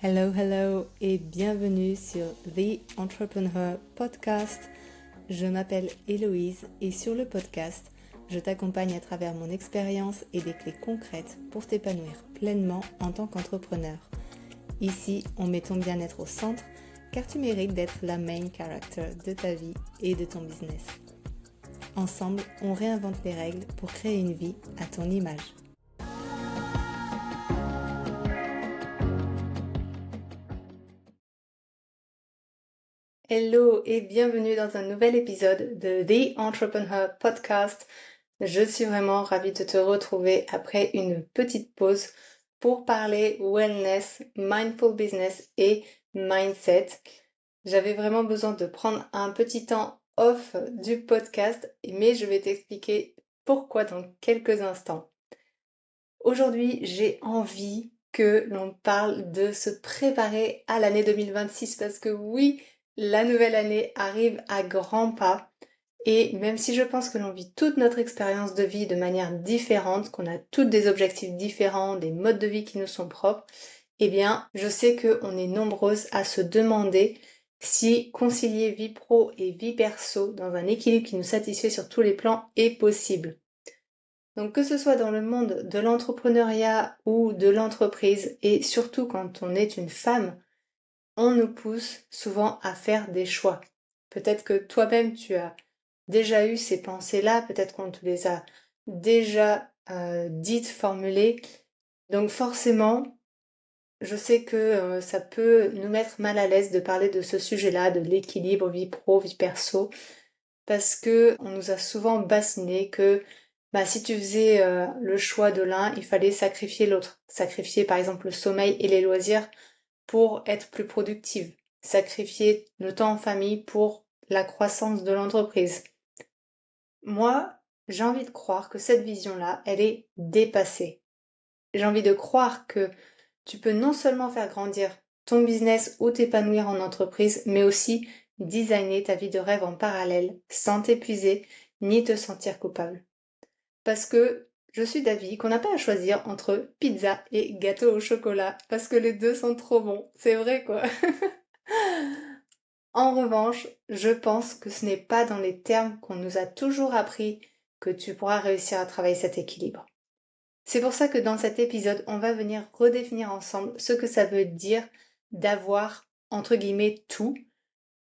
Hello, hello et bienvenue sur The Entrepreneur Podcast. Je m'appelle Héloïse et sur le podcast, je t'accompagne à travers mon expérience et des clés concrètes pour t'épanouir pleinement en tant qu'entrepreneur. Ici, on met ton bien-être au centre car tu mérites d'être la main character de ta vie et de ton business. Ensemble, on réinvente les règles pour créer une vie à ton image. Hello et bienvenue dans un nouvel épisode de The Entrepreneur Podcast. Je suis vraiment ravie de te retrouver après une petite pause pour parler wellness, mindful business et mindset. J'avais vraiment besoin de prendre un petit temps off du podcast, mais je vais t'expliquer pourquoi dans quelques instants. Aujourd'hui, j'ai envie que l'on parle de se préparer à l'année 2026 parce que oui, la nouvelle année arrive à grands pas et même si je pense que l'on vit toute notre expérience de vie de manière différente, qu'on a toutes des objectifs différents, des modes de vie qui nous sont propres, eh bien, je sais qu'on est nombreuses à se demander si concilier vie pro et vie perso dans un équilibre qui nous satisfait sur tous les plans est possible. Donc que ce soit dans le monde de l'entrepreneuriat ou de l'entreprise, et surtout quand on est une femme, on nous pousse souvent à faire des choix. Peut-être que toi-même tu as déjà eu ces pensées-là, peut-être qu'on te les a déjà dites, formulées. Donc forcément, je sais que ça peut nous mettre mal à l'aise de parler de ce sujet-là, de l'équilibre vie pro, vie perso, parce que on nous a souvent bassiné que si tu faisais le choix de l'un, il fallait sacrifier l'autre. Sacrifier par exemple le sommeil et les loisirs pour être plus productive. Sacrifier le temps en famille pour la croissance de l'entreprise. Moi, j'ai envie de croire que cette vision-là, elle est dépassée. J'ai envie de croire que tu peux non seulement faire grandir ton business ou t'épanouir en entreprise, mais aussi designer ta vie de rêve en parallèle, sans t'épuiser ni te sentir coupable. Parce que je suis d'avis qu'on n'a pas à choisir entre pizza et gâteau au chocolat, parce que les deux sont trop bons. C'est vrai quoi. En revanche, je pense que ce n'est pas dans les termes qu'on nous a toujours appris que tu pourras réussir à travailler cet équilibre. C'est pour ça que dans cet épisode, on va venir redéfinir ensemble ce que ça veut dire d'avoir, entre guillemets, tout,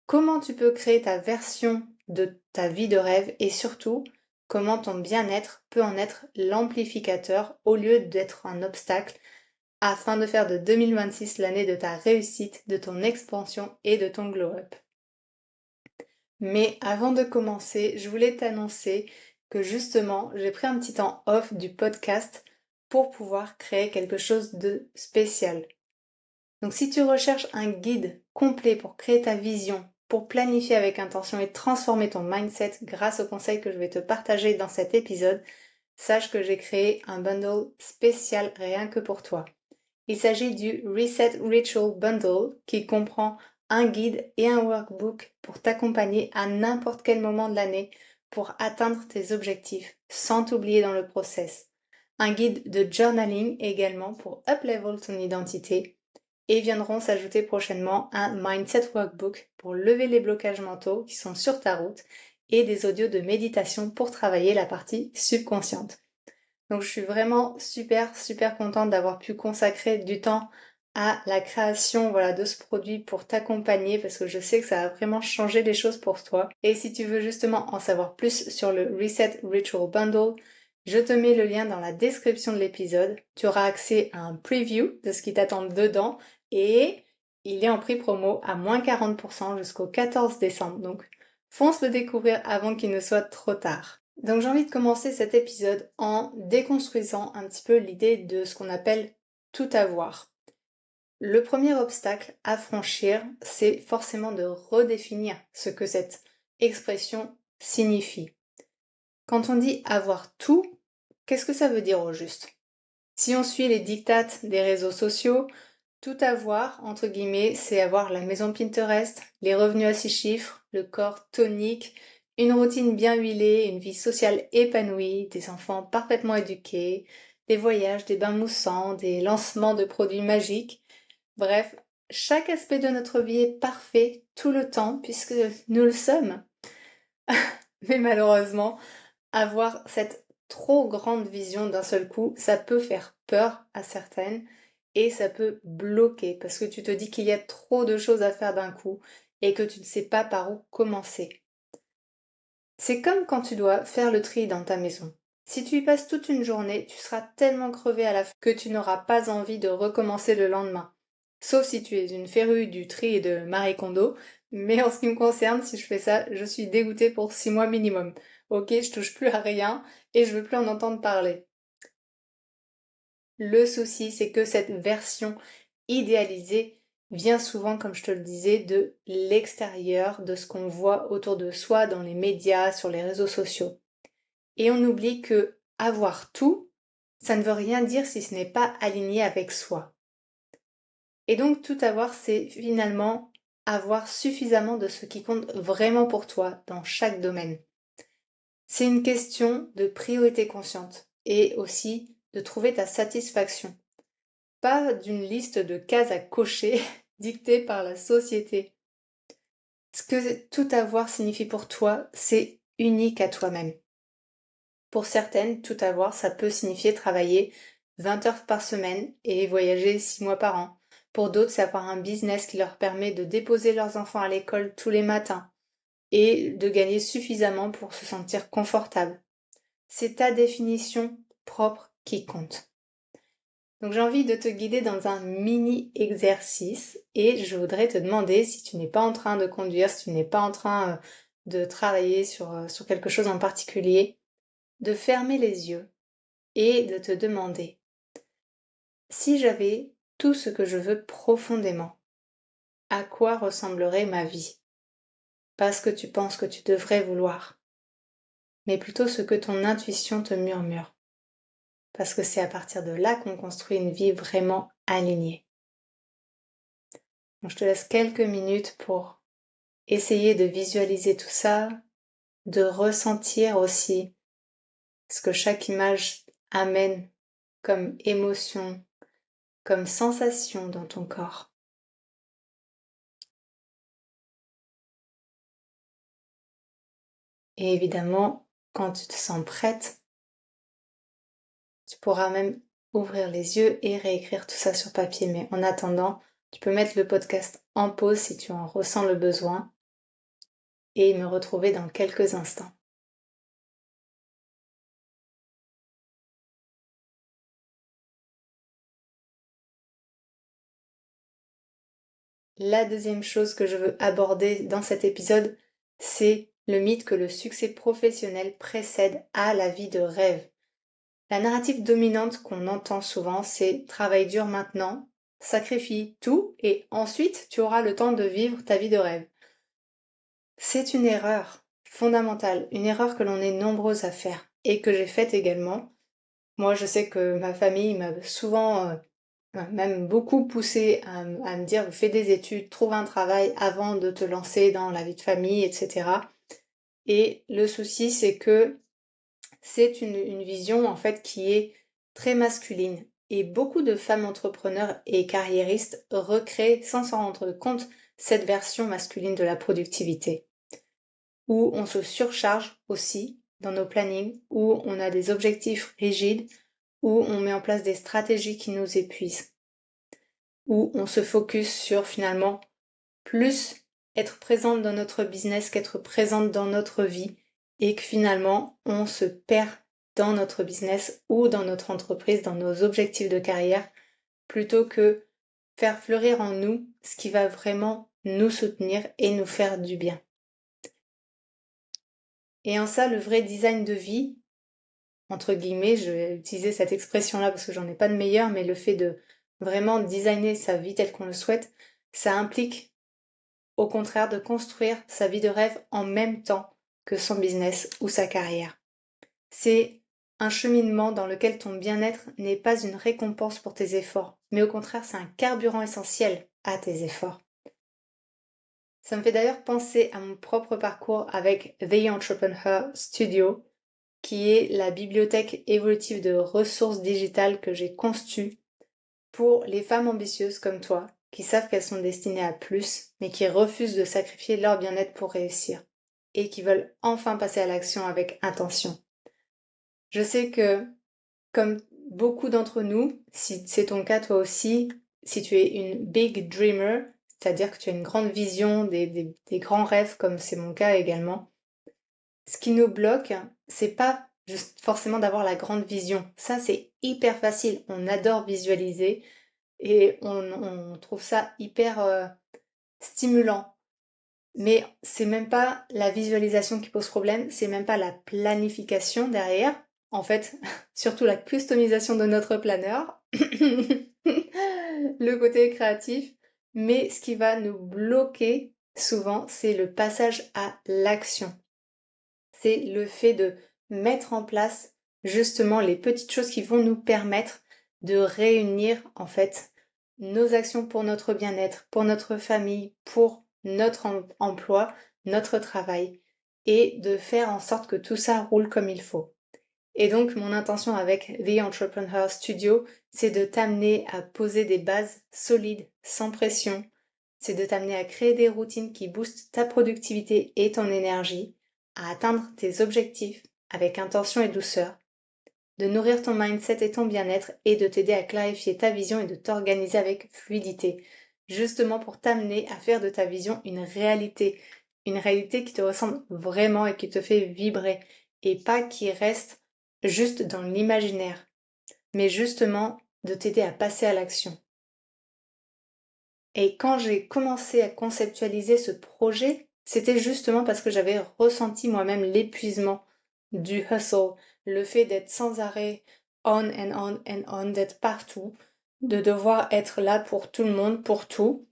comment tu peux créer ta version de ta vie de rêve et surtout, comment ton bien-être peut en être l'amplificateur au lieu d'être un obstacle afin de faire de 2026 l'année de ta réussite, de ton expansion et de ton glow-up. Mais avant de commencer, je voulais t'annoncer que justement, j'ai pris un petit temps off du podcast pour pouvoir créer quelque chose de spécial. Donc si tu recherches un guide complet pour créer ta vision, pour planifier avec intention et transformer ton mindset grâce aux conseils que je vais te partager dans cet épisode, sache que j'ai créé un bundle spécial rien que pour toi. Il s'agit du Reset Ritual Bundle qui comprend un guide et un workbook pour t'accompagner à n'importe quel moment de l'année pour atteindre tes objectifs sans t'oublier dans le process. Un guide de journaling également pour up-level ton identité et viendront s'ajouter prochainement un Mindset Workbook pour lever les blocages mentaux qui sont sur ta route et des audios de méditation pour travailler la partie subconsciente. Donc je suis vraiment super contente d'avoir pu consacrer du temps à la création de ce produit pour t'accompagner parce que je sais que ça a vraiment changé les choses pour toi. Et si tu veux justement en savoir plus sur le Reset Ritual Bundle, je te mets le lien dans la description de l'épisode. Tu auras accès à un preview de ce qui t'attend dedans et il est en prix promo à moins 40% jusqu'au 14 décembre. Donc fonce le découvrir avant qu'il ne soit trop tard. Donc j'ai envie de commencer cet épisode en déconstruisant un petit peu l'idée de ce qu'on appelle tout avoir. Le premier obstacle à franchir, c'est forcément de redéfinir ce que cette expression signifie. Quand on dit avoir tout, qu'est-ce que ça veut dire au juste? Si on suit les dictates des réseaux sociaux, tout avoir, entre guillemets, c'est avoir la maison Pinterest, les revenus à 6 chiffres, le corps tonique, une routine bien huilée, une vie sociale épanouie, des enfants parfaitement éduqués, des voyages, des bains moussants, des lancements de produits magiques. Bref, chaque aspect de notre vie est parfait tout le temps puisque nous le sommes. Mais malheureusement, avoir cette trop grande vision d'un seul coup, ça peut faire peur à certaines et ça peut bloquer parce que tu te dis qu'il y a trop de choses à faire d'un coup et que tu ne sais pas par où commencer. C'est comme quand tu dois faire le tri dans ta maison. Si tu y passes toute une journée, tu seras tellement crevé à la fin que tu n'auras pas envie de recommencer le lendemain. Sauf si tu es une férue du tri et de Marie Kondo, mais en ce qui me concerne, si je fais ça, je suis dégoûtée pour 6 mois minimum. Ok, je touche plus à rien et je veux plus en entendre parler. Le souci, c'est que cette version idéalisée vient souvent, comme je te le disais, de l'extérieur, de ce qu'on voit autour de soi dans les médias, sur les réseaux sociaux. Et on oublie que avoir tout, ça ne veut rien dire si ce n'est pas aligné avec soi. Et donc tout avoir, c'est finalement avoir suffisamment de ce qui compte vraiment pour toi dans chaque domaine. C'est une question de priorité consciente et aussi de trouver ta satisfaction. Pas d'une liste de cases à cocher dictée par la société. Ce que tout avoir signifie pour toi, c'est unique à toi-même. Pour certaines, tout avoir, ça peut signifier travailler 20 heures par semaine et voyager 6 mois par an. Pour d'autres, c'est avoir un business qui leur permet de déposer leurs enfants à l'école tous les matins et de gagner suffisamment pour se sentir confortable. C'est ta définition propre qui compte. Donc j'ai envie de te guider dans un mini exercice et je voudrais te demander, si tu n'es pas en train de conduire, si tu n'es pas en train de travailler sur quelque chose en particulier, de fermer les yeux et de te demander: si j'avais tout ce que je veux profondément, à quoi ressemblerait ma vie? Pas ce que tu penses que tu devrais vouloir, mais plutôt ce que ton intuition te murmure. Parce que c'est à partir de là qu'on construit une vie vraiment alignée. Donc je te laisse quelques minutes pour essayer de visualiser tout ça, de ressentir aussi ce que chaque image amène comme émotion, comme sensation dans ton corps. Et évidemment, quand tu te sens prête, tu pourras même ouvrir les yeux et réécrire tout ça sur papier. Mais en attendant, tu peux mettre le podcast en pause si tu en ressens le besoin et me retrouver dans quelques instants. La deuxième chose que je veux aborder dans cet épisode, c'est le mythe que le succès professionnel précède à la vie de rêve. La narrative dominante qu'on entend souvent, c'est travaille dur maintenant, sacrifie tout et ensuite tu auras le temps de vivre ta vie de rêve. C'est une erreur fondamentale, une erreur que l'on est nombreux à faire et que j'ai faite également. Moi, je sais que ma famille m'a souvent même beaucoup poussé à me dire fais des études, trouve un travail avant de te lancer dans la vie de famille, etc. Et le souci, c'est que c'est une vision en fait qui est très masculine. Et beaucoup de femmes entrepreneurs et carriéristes recréent sans s'en rendre compte cette version masculine de la productivité, où on se surcharge aussi dans nos plannings, où on a des objectifs rigides, où on met en place des stratégies qui nous épuisent, où on se focus sur finalement plus être présente dans notre business qu'être présente dans notre vie et que finalement on se perd dans notre business ou dans notre entreprise, dans nos objectifs de carrière, plutôt que faire fleurir en nous ce qui va vraiment nous soutenir et nous faire du bien. Et en ça, le vrai design de vie, entre guillemets, je vais utiliser cette expression-là parce que j'en ai pas de meilleure, mais le fait de vraiment designer sa vie telle qu'on le souhaite, ça implique au contraire de construire sa vie de rêve en même temps que son business ou sa carrière. C'est un cheminement dans lequel ton bien-être n'est pas une récompense pour tes efforts, mais au contraire c'est un carburant essentiel à tes efforts. Ça me fait d'ailleurs penser à mon propre parcours avec The Entrepreneur Studio, qui est la bibliothèque évolutive de ressources digitales que j'ai conçue pour les femmes ambitieuses comme toi, qui savent qu'elles sont destinées à plus, mais qui refusent de sacrifier leur bien-être pour réussir, et qui veulent enfin passer à l'action avec intention. Je sais que, comme beaucoup d'entre nous, si c'est ton cas toi aussi, si tu es une big dreamer, c'est-à-dire que tu as une grande vision, des grands rêves, comme c'est mon cas également, ce qui nous bloque, c'est pas juste forcément d'avoir la grande vision. Ça, c'est hyper facile. On adore visualiser et on trouve ça hyper stimulant. Mais c'est même pas la visualisation qui pose problème, c'est même pas la planification derrière. En fait, surtout la customisation de notre planeur, le côté créatif. Mais ce qui va nous bloquer souvent, c'est le passage à l'action. C'est le fait de mettre en place justement les petites choses qui vont nous permettre de réunir en fait nos actions pour notre bien-être, pour notre famille, pour notre emploi, notre travail et de faire en sorte que tout ça roule comme il faut. Et donc mon intention avec The Entrepreneur Studio, c'est de t'amener à poser des bases solides, sans pression. C'est de t'amener à créer des routines qui boostent ta productivité et ton énergie, à atteindre tes objectifs avec intention et douceur, de nourrir ton mindset et ton bien-être et de t'aider à clarifier ta vision et de t'organiser avec fluidité, justement pour t'amener à faire de ta vision une réalité qui te ressemble vraiment et qui te fait vibrer et pas qui reste juste dans l'imaginaire, mais justement de t'aider à passer à l'action. Et quand j'ai commencé à conceptualiser ce projet, c'était justement parce que j'avais ressenti moi-même l'épuisement du hustle, le fait d'être sans arrêt on and on and on, d'être partout, de devoir être là pour tout le monde, pour tout.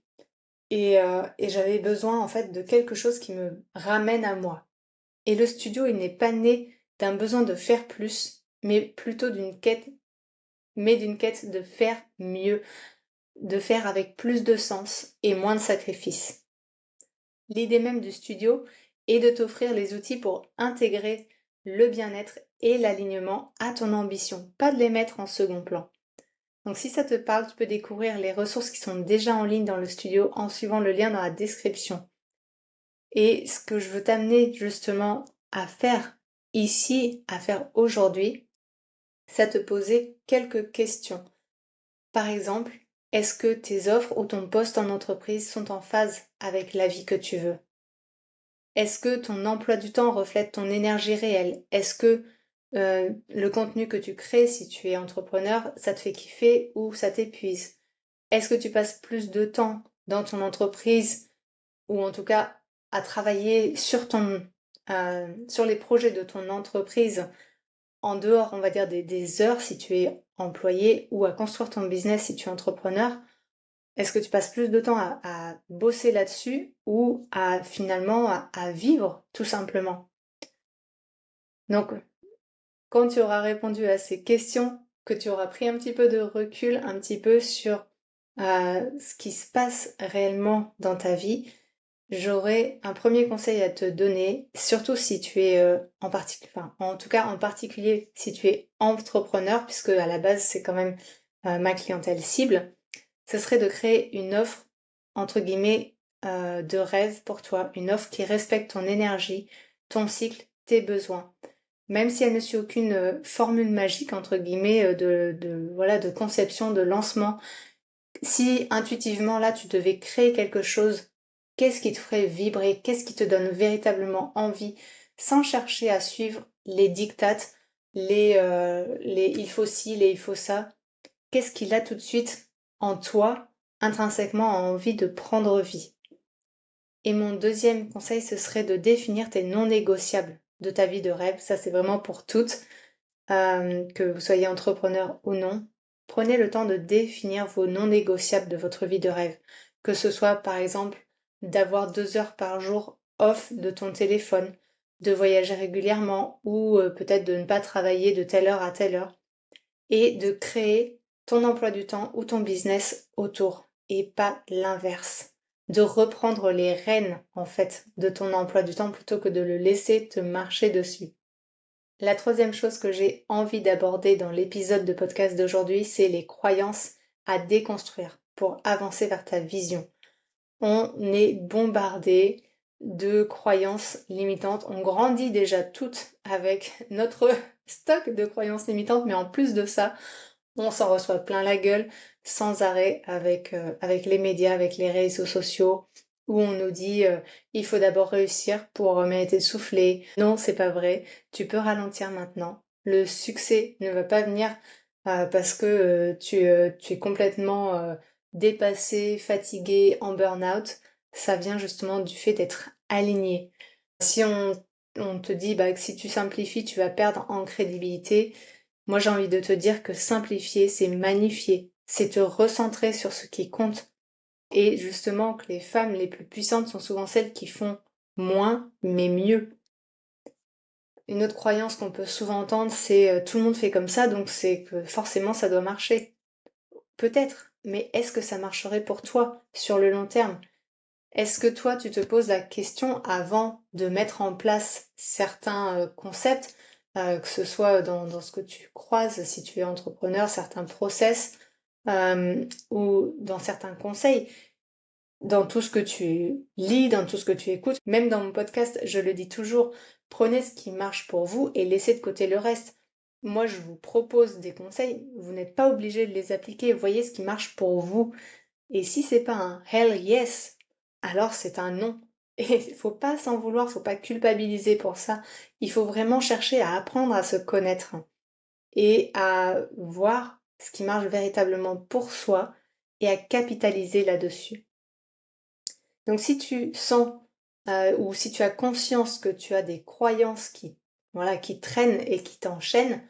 Et j'avais besoin en fait de quelque chose qui me ramène à moi. Et le studio, il n'est pas né d'un besoin de faire plus, mais plutôt d'une quête de faire mieux, de faire avec plus de sens et moins de sacrifices. L'idée même du studio est de t'offrir les outils pour intégrer le bien-être et l'alignement à ton ambition, pas de les mettre en second plan. Donc si ça te parle, tu peux découvrir les ressources qui sont déjà en ligne dans le studio en suivant le lien dans la description. Et ce que je veux t'amener justement à faire ici, à faire aujourd'hui, c'est te poser quelques questions. Par exemple, est-ce que tes offres ou ton poste en entreprise sont en phase avec la vie que tu veux? Est-ce que ton emploi du temps reflète ton énergie réelle? Est-ce que le contenu que tu crées, si tu es entrepreneur, ça te fait kiffer ou ça t'épuise? Est-ce que tu passes plus de temps dans ton entreprise ou en tout cas à travailler sur les projets de ton entreprise en dehors, on va dire, des heures si tu es employé ou à construire ton business si tu es entrepreneur? Est-ce que tu passes plus de temps à bosser là-dessus ou à vivre tout simplement? Donc, quand tu auras répondu à ces questions, que tu auras pris un petit peu de recul, un petit peu sur ce qui se passe réellement dans ta vie, j'aurais un premier conseil à te donner, surtout si tu es en particulier si tu es entrepreneur, puisque à la base c'est quand même ma clientèle cible, ce serait de créer une offre entre guillemets de rêve pour toi, une offre qui respecte ton énergie, ton cycle, tes besoins. Même si elle ne suit aucune formule magique entre guillemets de conception, de lancement, si intuitivement là tu devais créer quelque chose, qu'est-ce qui te ferait vibrer, qu'est-ce qui te donne véritablement envie, sans chercher à suivre les dictates, les il faut ci, les il faut ça, qu'est-ce qui là tout de suite en toi, intrinsèquement, a envie de prendre vie? Et mon deuxième conseil, ce serait de définir tes non négociables de ta vie de rêve. Ça, c'est vraiment pour toutes, que vous soyez entrepreneur ou non. Prenez le temps de définir vos non négociables de votre vie de rêve. Que ce soit, par exemple, d'avoir 2 heures par jour off de ton téléphone, de voyager régulièrement ou peut-être de ne pas travailler de telle heure à telle heure et de créer ton emploi du temps ou ton business autour et pas l'inverse. De reprendre les rênes en fait de ton emploi du temps plutôt que de le laisser te marcher dessus. La troisième chose que j'ai envie d'aborder dans l'épisode de podcast d'aujourd'hui, c'est les croyances à déconstruire. pour avancer vers ta vision. On est bombardé de croyances limitantes. On grandit déjà toutes avec notre stock de croyances limitantes, mais en plus de ça, on s'en reçoit plein la gueule sans arrêt avec les médias, avec les réseaux sociaux, où on nous dit il faut d'abord réussir pour mériter de souffler. Non, c'est pas vrai. Tu peux ralentir maintenant. Le succès ne va pas venir parce que tu es complètement dépassé, fatigué, en burn-out. Ça vient justement du fait d'être aligné. Si on te dit que si tu simplifies, tu vas perdre en crédibilité, moi j'ai envie de te dire que simplifier, c'est magnifier, c'est te recentrer sur ce qui compte. Et justement que les femmes les plus puissantes sont souvent celles qui font moins mais mieux. Une autre croyance qu'on peut souvent entendre, c'est tout le monde fait comme ça, donc c'est que forcément ça doit marcher. Peut-être, mais est-ce que ça marcherait pour toi sur le long terme? Est-ce que toi, tu te poses la question avant de mettre en place certains concepts, que ce soit dans ce que tu croises, si tu es entrepreneur, certains process, ou dans certains conseils, dans tout ce que tu lis, dans tout ce que tu écoutes, même dans mon podcast, je le dis toujours, prenez ce qui marche pour vous et laissez de côté le reste. Moi, je vous propose des conseils, vous n'êtes pas obligé de les appliquer, voyez ce qui marche pour vous. Et si c'est pas un hell yes, alors c'est un non. Et il faut pas s'en vouloir, faut pas culpabiliser pour ça. Il faut vraiment chercher à apprendre à se connaître et à voir ce qui marche véritablement pour soi et à capitaliser là-dessus. Donc si tu sens ou si tu as conscience que tu as des croyances qui traînent et qui t'enchaînent,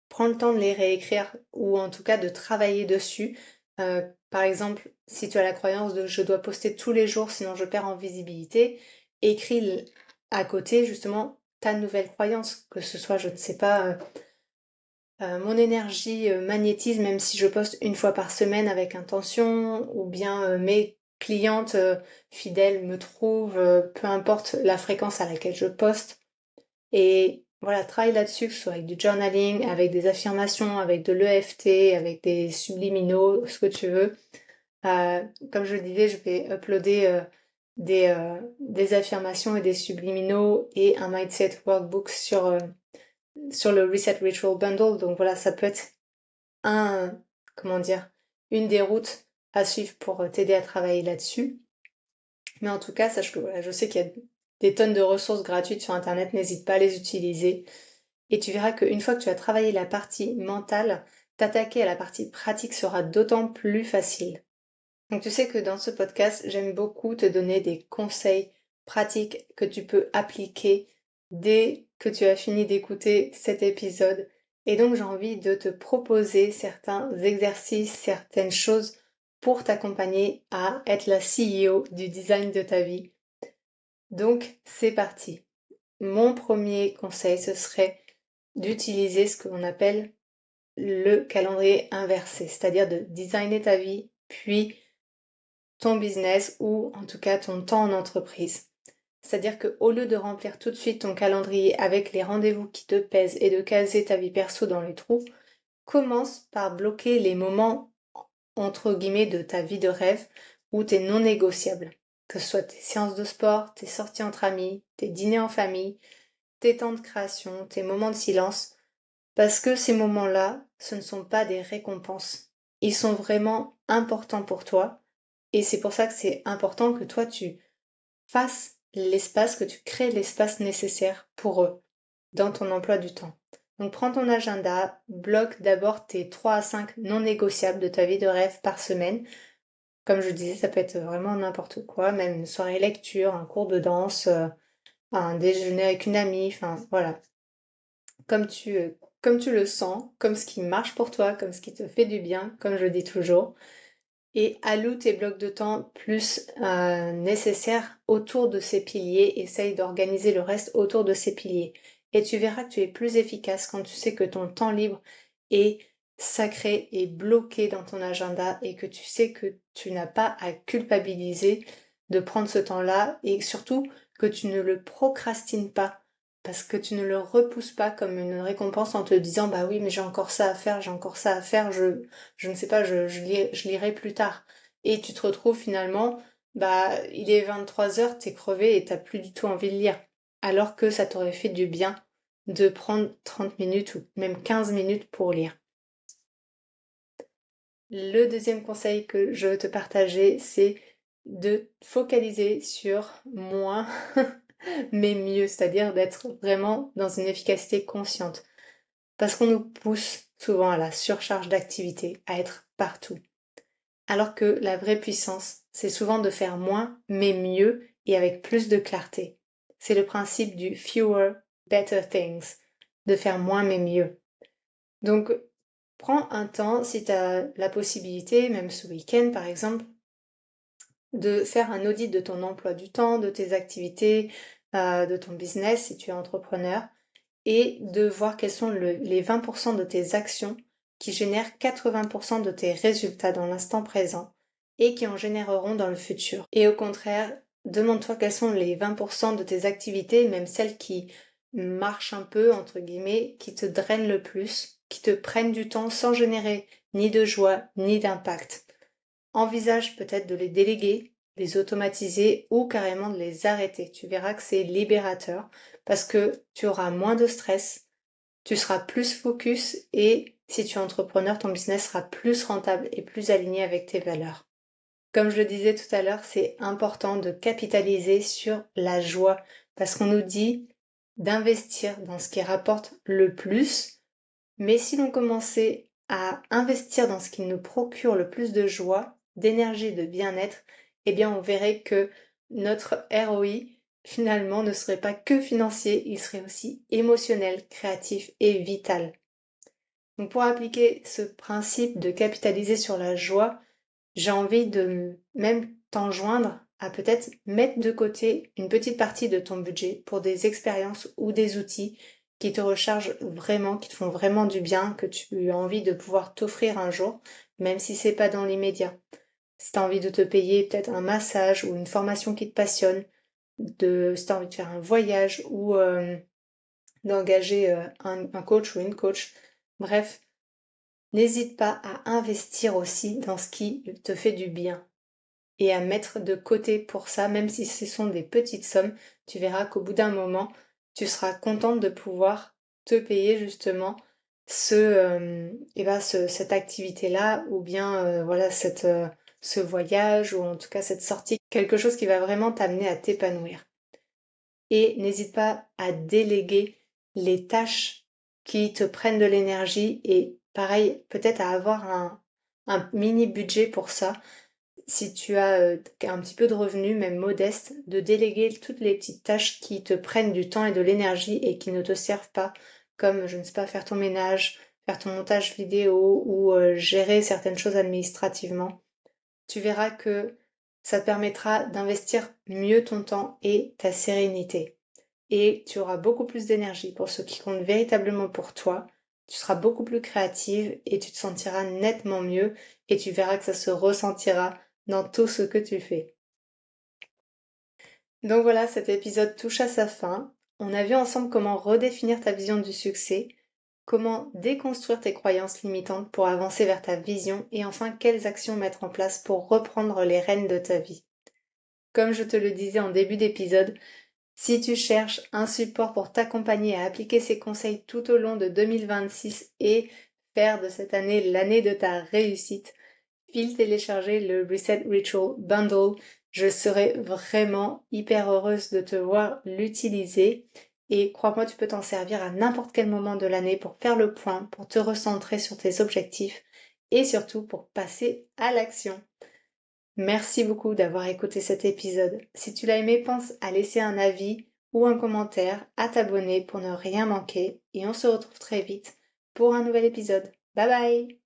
prends le temps de les réécrire ou en tout cas de travailler dessus. Par exemple, si tu as la croyance de je dois poster tous les jours sinon je perds en visibilité, écris à côté justement ta nouvelle croyance, que ce soit, je ne sais pas, mon énergie magnétise même si je poste une fois par semaine avec intention, ou bien mes clientes fidèles me trouvent, peu importe la fréquence à laquelle je poste. Et voilà, travaille là-dessus, que ce soit avec du journaling, avec des affirmations, avec de l'EFT, avec des subliminaux, ce que tu veux. Comme je le disais, je vais uploader des affirmations et des subliminaux et un mindset workbook sur le Reset Ritual Bundle. Donc voilà, ça peut être un, comment dire, une des routes à suivre pour t'aider à travailler là-dessus. Mais en tout cas, sache que voilà, je sais qu'il y a des tonnes de ressources gratuites sur Internet, n'hésite pas à les utiliser. Et tu verras qu'une fois que tu as travaillé la partie mentale, t'attaquer à la partie pratique sera d'autant plus facile. Donc tu sais que dans ce podcast, j'aime beaucoup te donner des conseils pratiques que tu peux appliquer dès que tu as fini d'écouter cet épisode. Et donc j'ai envie de te proposer certains exercices, certaines choses pour t'accompagner à être la CEO du design de ta vie. Donc c'est parti. Mon premier conseil, ce serait d'utiliser ce qu'on appelle le calendrier inversé, c'est-à-dire de designer ta vie, puis ton business ou en tout cas ton temps en entreprise. C'est-à-dire qu'au lieu de remplir tout de suite ton calendrier avec les rendez-vous qui te pèsent et de caser ta vie perso dans les trous, commence par bloquer les moments entre guillemets de ta vie de rêve ou tes non négociables. Que ce soit tes séances de sport, tes sorties entre amis, tes dîners en famille, tes temps de création, tes moments de silence, parce que ces moments-là, ce ne sont pas des récompenses. Ils sont vraiment importants pour toi et c'est pour ça que c'est important que toi tu fasses l'espace, que tu crées l'espace nécessaire pour eux dans ton emploi du temps. Donc prends ton agenda, bloque d'abord tes 3 à 5 non négociables de ta vie de rêve par semaine. Comme je disais, ça peut être vraiment n'importe quoi, même une soirée lecture, un cours de danse, un déjeuner avec une amie, enfin voilà. Comme tu le sens, comme ce qui marche pour toi, comme ce qui te fait du bien, comme je dis toujours. Et alloue tes blocs de temps plus nécessaires autour de ces piliers. Essaye d'organiser le reste autour de ces piliers. Et tu verras que tu es plus efficace quand tu sais que ton temps libre est sacré et bloqué dans ton agenda et que tu sais que tu n'as pas à culpabiliser de prendre ce temps-là et surtout que tu ne le procrastines pas parce que tu ne le repousses pas comme une récompense en te disant bah oui mais j'ai encore ça à faire, j'ai encore ça à faire, je ne sais pas, je lirai plus tard. et tu te retrouves finalement, il est 23h, t'es crevé et t'as plus du tout envie de lire. Alors que ça t'aurait fait du bien de prendre 30 minutes ou même 15 minutes pour lire. Le deuxième conseil que je veux te partager, c'est de focaliser sur moins, mais mieux, c'est-à-dire d'être vraiment dans une efficacité consciente. Parce qu'on nous pousse souvent à la surcharge d'activité, à être partout. Alors que la vraie puissance, c'est souvent de faire moins, mais mieux et avec plus de clarté. C'est le principe du fewer, better things, de faire moins, mais mieux. Donc, prends un temps, si tu as la possibilité, même ce week-end par exemple, de faire un audit de ton emploi du temps, de tes activités, de ton business si tu es entrepreneur, et de voir quels sont les 20% de tes actions qui génèrent 80% de tes résultats dans l'instant présent et qui en généreront dans le futur. Et au contraire, demande-toi quels sont les 20% de tes activités, même celles qui marchent un peu, entre guillemets, qui te drainent le plus, qui te prennent du temps sans générer ni de joie ni d'impact. Envisage peut-être de les déléguer, les automatiser ou carrément de les arrêter. Tu verras que c'est libérateur parce que tu auras moins de stress, tu seras plus focus et si tu es entrepreneur, ton business sera plus rentable et plus aligné avec tes valeurs. Comme je le disais tout à l'heure, c'est important de capitaliser sur la joie parce qu'on nous dit d'investir dans ce qui rapporte le plus, mais si l'on commençait à investir dans ce qui nous procure le plus de joie, d'énergie, de bien-être, eh bien on verrait que notre ROI finalement ne serait pas que financier, il serait aussi émotionnel, créatif et vital. Donc pour appliquer ce principe de capitaliser sur la joie, j'ai envie de même t'enjoindre à peut-être mettre de côté une petite partie de ton budget pour des expériences ou des outils qui te rechargent vraiment, qui te font vraiment du bien, que tu as envie de pouvoir t'offrir un jour, même si c'est pas dans l'immédiat. Si tu as envie de te payer peut-être un massage ou une formation qui te passionne, si tu as envie de faire un voyage ou d'engager un coach ou une coach, bref, n'hésite pas à investir aussi dans ce qui te fait du bien et à mettre de côté pour ça, même si ce sont des petites sommes, tu verras qu'au bout d'un moment, tu seras contente de pouvoir te payer justement cette activité-là ou bien ce voyage ou en tout cas cette sortie, quelque chose qui va vraiment t'amener à t'épanouir. Et n'hésite pas à déléguer les tâches qui te prennent de l'énergie et pareil, peut-être à avoir un mini budget pour ça. Si tu as un petit peu de revenus, même modeste, de déléguer toutes les petites tâches qui te prennent du temps et de l'énergie et qui ne te servent pas, comme, je ne sais pas, faire ton ménage, faire ton montage vidéo ou gérer certaines choses administrativement. Tu verras que ça te permettra d'investir mieux ton temps et ta sérénité. Et tu auras beaucoup plus d'énergie pour ce qui compte véritablement pour toi. Tu seras beaucoup plus créative et tu te sentiras nettement mieux et tu verras que ça se ressentira dans tout ce que tu fais. Donc voilà, cet épisode touche à sa fin. On a vu ensemble comment redéfinir ta vision du succès, comment déconstruire tes croyances limitantes pour avancer vers ta vision et enfin quelles actions mettre en place pour reprendre les rênes de ta vie. Comme je te le disais en début d'épisode, si tu cherches un support pour t'accompagner à appliquer ces conseils tout au long de 2026 et faire de cette année l'année de ta réussite, file télécharger le Reset Ritual Bundle. Je serai vraiment hyper heureuse de te voir l'utiliser. Et crois-moi, tu peux t'en servir à n'importe quel moment de l'année pour faire le point, pour te recentrer sur tes objectifs et surtout pour passer à l'action. Merci beaucoup d'avoir écouté cet épisode. Si tu l'as aimé, pense à laisser un avis ou un commentaire, à t'abonner pour ne rien manquer et on se retrouve très vite pour un nouvel épisode. Bye bye!